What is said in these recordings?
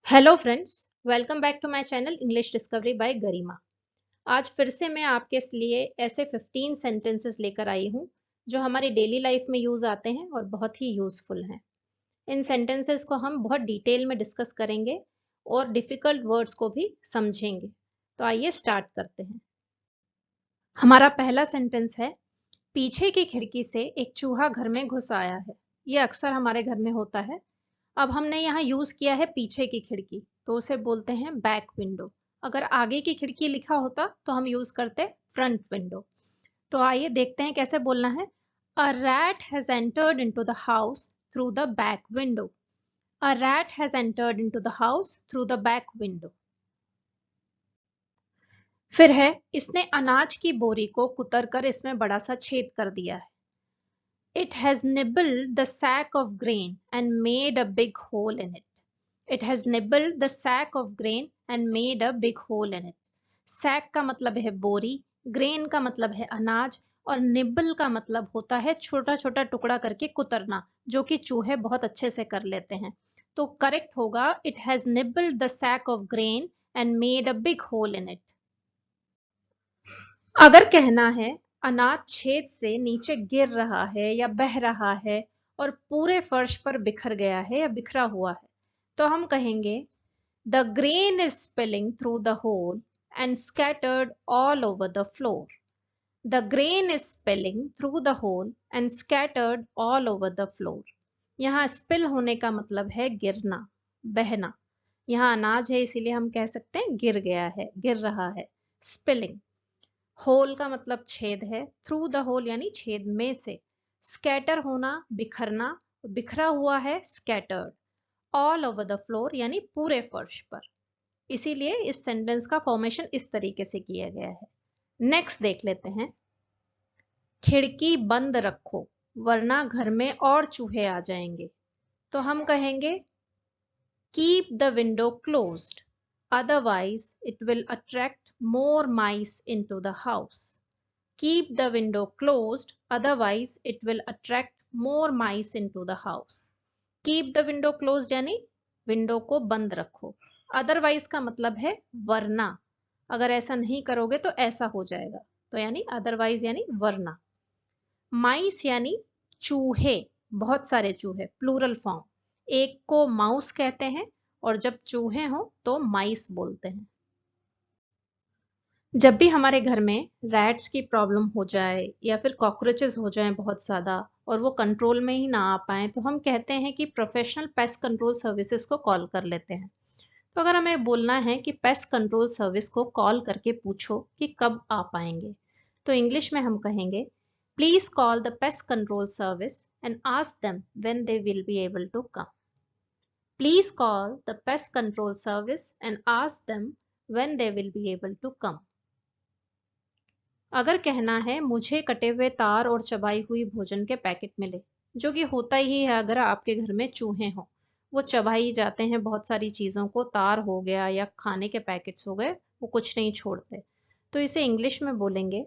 Hello friends, welcome back to my channel English discovery by Garima. आज फिर से मैं आपके लिए ऐसे 15 सेंटेंसेस लेकर आई हूँ जो हमारी डेली लाइफ में यूज आते हैं और बहुत ही यूजफुल हैं। इन सेंटेंसेस को हम बहुत डिटेल में डिस्कस करेंगे और डिफिकल्ट वर्ड्स को भी समझेंगे। तो आइए स्टार्ट करते हैं। हमारा पहला सेंटेंस है, पीछे की खिड़की से एक चूहा घर में घुस आया है। ये अक्सर हमारे घर में होता है। अब हमने यहाँ यूज किया है पीछे की खिड़की, तो उसे बोलते हैं बैक विंडो। अगर आगे की खिड़की लिखा होता तो हम यूज करते फ्रंट विंडो। तो आइए देखते हैं कैसे बोलना है। A rat has entered into the house through the back window. A rat has entered into the house through the back window. फिर है, इसने अनाज की बोरी को कुतर कर इसमें बड़ा सा छेद कर दिया है। It has nibbled the sack of grain and made a big hole in it. It has nibbled the sack of grain and made a big hole in it. Sack का मतलब है बोरी, grain का मतलब है अनाज और nibble का मतलब होता है छोटा छोटा टुकड़ा करके कुतरना, जो कि चूहे बहुत अच्छे से कर लेते हैं। तो करेक्ट होगा, It has nibbled the sack of grain and made a big hole in it. अगर कहना है अनाज छेद से नीचे गिर रहा है या बह रहा है और पूरे फर्श पर बिखर गया है या बिखरा हुआ है, तो हम कहेंगे the grain is spilling through the hole and scattered all over the floor. The grain is spilling through the hole and scattered all over the floor. यहाँ स्पिल होने का मतलब है गिरना, बहना। यहाँ अनाज है इसीलिए हम कह सकते हैं गिर गया है, गिर रहा है, स्पिलिंग। होल का मतलब छेद है, थ्रू द होल यानी छेद में से। स्कैटर होना, बिखरना, बिखरा हुआ है scattered. All over the floor यानी पूरे फर्श पर। इसीलिए इस सेंटेंस का फॉर्मेशन इस तरीके से किया गया है। नेक्स्ट देख लेते हैं। खिड़की बंद रखो वरना घर में और चूहे आ जाएंगे। तो हम कहेंगे keep the window closed, otherwise it will attract more mice into the house. Keep the window closed, otherwise it will attract more mice into the house. Keep the window closed यानी विंडो को बंद रखो। Otherwise का मतलब है वरना, अगर ऐसा नहीं करोगे तो ऐसा हो जाएगा। तो यानी अदरवाइज यानी वरना। माइस यानी चूहे, बहुत सारे चूहे, प्लूरल फॉर्म। एक को माउस कहते हैं और जब चूहे हो तो माइस बोलते हैं। जब भी हमारे घर में रैट्स की प्रॉब्लम हो जाए या फिर कॉकरोचेस हो जाएं बहुत ज़्यादा और वो कंट्रोल में ही ना आ पाए, तो हम कहते हैं कि प्रोफेशनल पेस्ट कंट्रोल सर्विसेज को कॉल कर लेते हैं। तो अगर हमें बोलना है कि पेस्ट कंट्रोल सर्विस को कॉल करके पूछो कि कब आ पाएंगे, तो इंग्लिश में हम कहेंगे please call the pest control service and ask them when they will be able to come. Please call the pest control service and ask them when they will be able to come. अगर कहना है मुझे कटे हुए तार और चबाई हुई भोजन के पैकेट मिले, जो कि होता ही है अगर आपके घर में चूहे हों, वो चबा ही जाते हैं बहुत सारी चीज़ों को, तार हो गया या खाने के पैकेट्स हो गए, वो कुछ नहीं छोड़ते। तो इसे इंग्लिश में बोलेंगे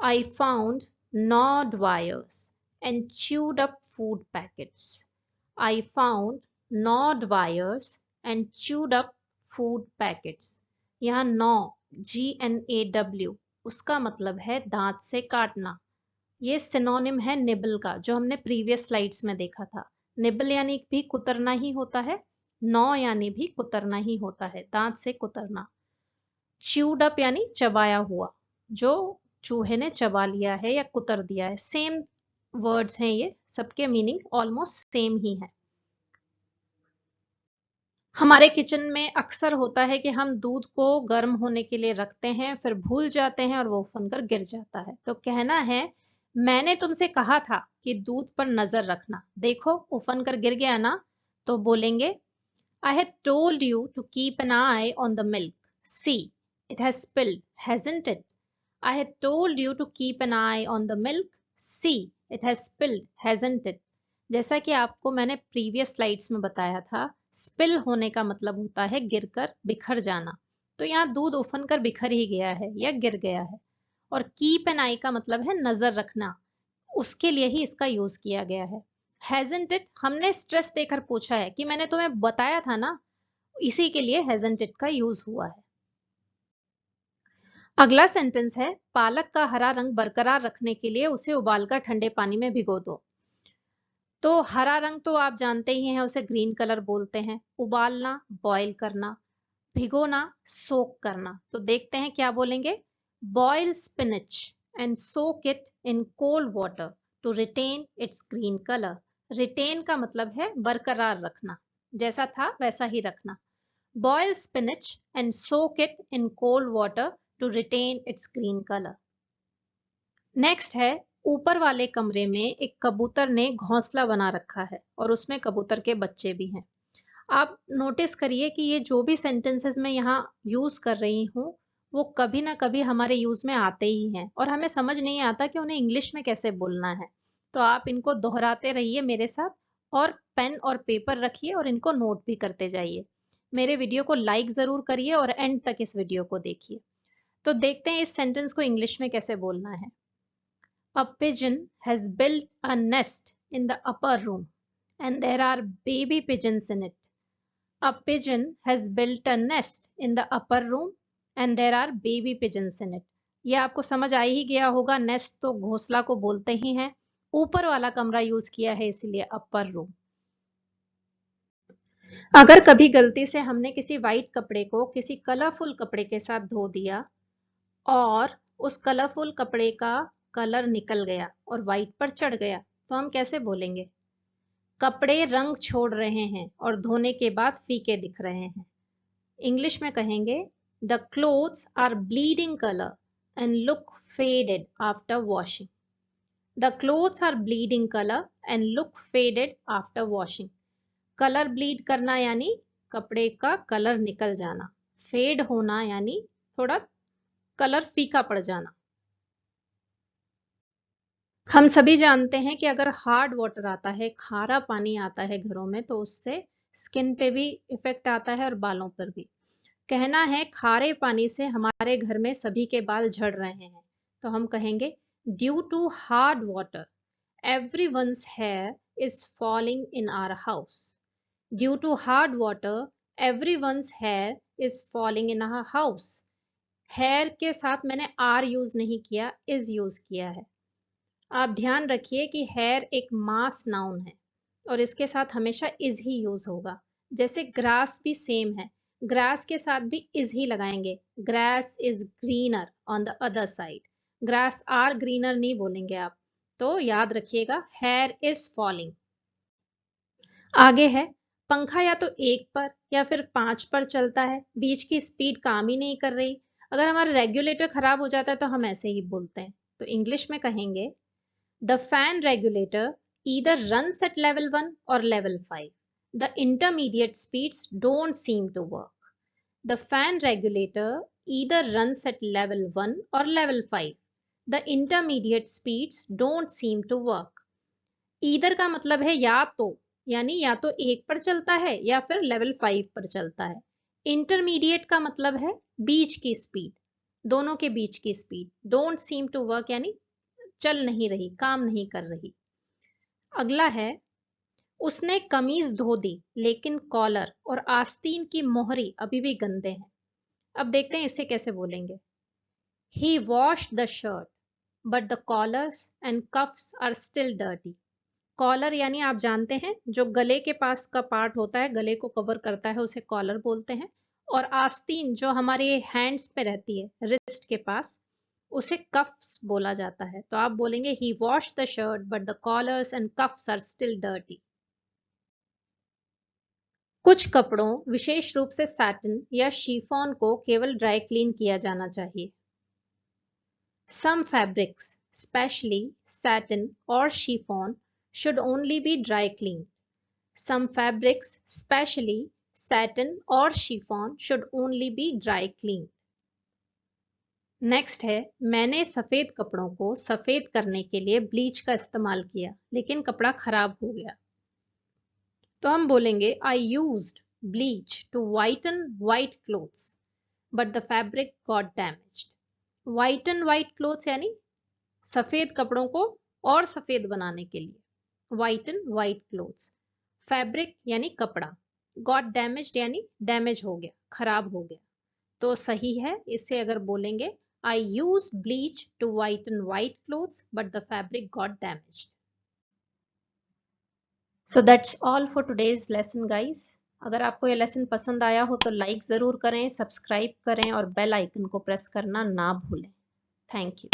I found gnawed wires and chewed up food packets. I found gnawed wires and chewed up food packets. यहाँ gnaw, GNAW, उसका मतलब है दांत से काटना। ये सिनोनिम है निबल का, जो हमने प्रीवियस स्लाइड्स में देखा था। निबल यानी भी कुतरना ही होता है, नौ यानी भी कुतरना ही होता है, दांत से कुतरना। च्यूड अप यानी चबाया हुआ, जो चूहे ने चबा लिया है या कुतर दिया है। सेम वर्ड्स हैं ये, सबके मीनिंग ऑलमोस्ट सेम ही है। हमारे किचन में अक्सर होता है कि हम दूध को गर्म होने के लिए रखते हैं, फिर भूल जाते हैं और वो उफन कर गिर जाता है। तो कहना है मैंने तुमसे कहा था कि दूध पर नजर रखना, देखो उफन कर गिर गया ना। तो बोलेंगे I had told you to keep an eye on the milk, see it has spilled hasn't it. I had told you to keep an eye on the milk, see it has spilled hasn't it. जैसा कि आपको मैंने previous slides में बताया था, spill होने का मतलब होता है गिरकर, बिखर जाना। तो यहाँ दूध उफन कर बिखर ही गया है या गिर गया है। और कीप एन आई का मतलब है नजर रखना, उसके लिए ही इसका यूज किया गया है। हैजंट इट हमने स्ट्रेस देकर पूछा है कि मैंने तुम्हें बताया था ना, इसी के लिए हैजंट इट का यूज हुआ है। अगला सेंटेंस है, पालक का हरा रंग बरकरार रखने के लिए उसे उबालकर ठंडे पानी में भिगो दो। तो हरा रंग तो आप जानते ही हैं, उसे ग्रीन कलर बोलते हैं। उबालना, बॉयल करना, भिगोना, सोक करना। तो देखते हैं क्या बोलेंगे। Boil spinach and soak it in cold water to retain its green colour. Retain का मतलब है बरकरार रखना, जैसा था वैसा ही रखना। Boil spinach and soak it in cold water to retain its green colour. Next है, ऊपर वाले कमरे में एक कबूतर ने घोंसला बना रखा है और उसमें कबूतर के बच्चे भी हैं। आप नोटिस करिए कि ये जो भी सेंटेंसेस मैं यहाँ यूज कर रही हूँ वो कभी ना कभी हमारे यूज में आते ही हैं और हमें समझ नहीं आता कि उन्हें इंग्लिश में कैसे बोलना है। तो आप इनको दोहराते रहिए मेरे साथ और पेन और पेपर रखिए और इनको नोट भी करते जाइए। मेरे वीडियो को लाइक जरूर करिए और एंड तक इस वीडियो को देखिए। तो देखते हैं इस सेंटेंस को इंग्लिश में कैसे बोलना है। A pigeon has built a nest in the upper room and there are baby pigeons in it. A pigeon has built a nest in the upper room and there are baby pigeons in it. ये आपको समझ आ ही गया होगा, nest तो घोंसला को बोलते ही हैं। ऊपर वाला कमरा यूज किया है इसलिए अपर रूम। अगर कभी गलती से हमने किसी वाइट कपड़े को किसी कलरफुल कपड़े के साथ धो दिया और उस कलरफुल कपड़े का कलर निकल गया और वाइट पर चढ़ गया, तो हम कैसे बोलेंगे। कपड़े रंग छोड़ रहे हैं और धोने के बाद फीके दिख रहे हैं। इंग्लिश में कहेंगे the clothes are bleeding colour and look faded after washing. The clothes are bleeding colour and look faded after washing. Colour bleed करना यानी कपड़े का कलर निकल जाना, फेड होना यानी थोड़ा कलर फीका पड़ जाना। हम सभी जानते हैं कि अगर हार्ड वाटर आता है, खारा पानी आता है घरों में, तो उससे स्किन पे भी इफेक्ट आता है और बालों पर भी। कहना है खारे पानी से हमारे घर में सभी के बाल झड़ रहे हैं, तो हम कहेंगे due to hard water everyone's hair is falling in our house. Due to hard water everyone's hair is falling in our house. hair के साथ मैंने आर यूज नहीं किया, इज यूज किया है। आप ध्यान रखिए कि हेयर एक मास नाउन है और इसके साथ हमेशा इज ही यूज होगा। जैसे ग्रास भी सेम है, ग्रास के साथ भी इज ही लगाएंगे। Grass is greener on the other side, grass are greener नहीं बोलेंगे आप। तो याद रखिएगा हेयर इज फॉलिंग। आगे है, पंखा या तो 1 पर या फिर 5 पर चलता है, बीच की स्पीड काम ही नहीं कर रही। अगर हमारा रेगुलेटर खराब हो जाता है तो हम ऐसे ही बोलते हैं। तो इंग्लिश में कहेंगे The fan regulator either runs at level 1 or level 5. The intermediate speeds don't seem to work. The fan regulator either runs at level 1 or level 5. The intermediate speeds don't seem to work. Either का मतलब है या तो, यानी या तो 1 पर चलता है या फिर लेवल 5 पर चलता है। इंटरमीडिएट का मतलब है बीच की स्पीड, दोनों के बीच की speed. Don't seem to work यानी चल नहीं रही, काम नहीं कर रही। अगला है, उसने कमीज धो दी लेकिन कॉलर और आस्तीन की मोहरी अभी भी गंदे हैं। अब देखते हैं इसे कैसे बोलेंगे। He washed the shirt but the collars and cuffs are still dirty. Collar यानी आप जानते हैं जो गले के पास का पार्ट होता है, गले को कवर करता है, उसे कॉलर बोलते हैं। और आस्तीन जो हमारे हैंड्स पे रहती है, रिस्ट के पास, उसे कफ्स बोला जाता है। तो आप बोलेंगे he wash the shirt but the collars and cuffs are still dirty. कुछ कपड़ों, विशेष रूप से सैटिन या शिफॉन को केवल ड्राई क्लीन किया जाना चाहिए। सम फैब्रिक्स, स्पेशली सैटिन और chiffon, should only be dry cleaned. Some fabrics, especially satin or chiffon, should only be dry cleaned. Next है, मैंने सफेद कपड़ों को सफेद करने के लिए ब्लीच का इस्तेमाल किया लेकिन कपड़ा खराब हो गया। तो हम बोलेंगे I used bleach to whiten white clothes but the fabric got damaged. Whiten white clothes यानी सफेद कपड़ों को और सफेद बनाने के लिए, वाइटन वाइट क्लोथ्स। फैब्रिक यानी कपड़ा, गॉट डैमेज्ड यानी डैमेज हो गया, खराब हो गया। तो सही है, इससे अगर बोलेंगे I use bleach to whiten white clothes but the fabric got damaged. So that's all for today's lesson guys. अगर आपको ये लेसन पसंद आया हो तो लाइक ज़रूर करें, सब्सक्राइब करें और बेल आइकन को प्रेस करना ना भूलें। Thank you.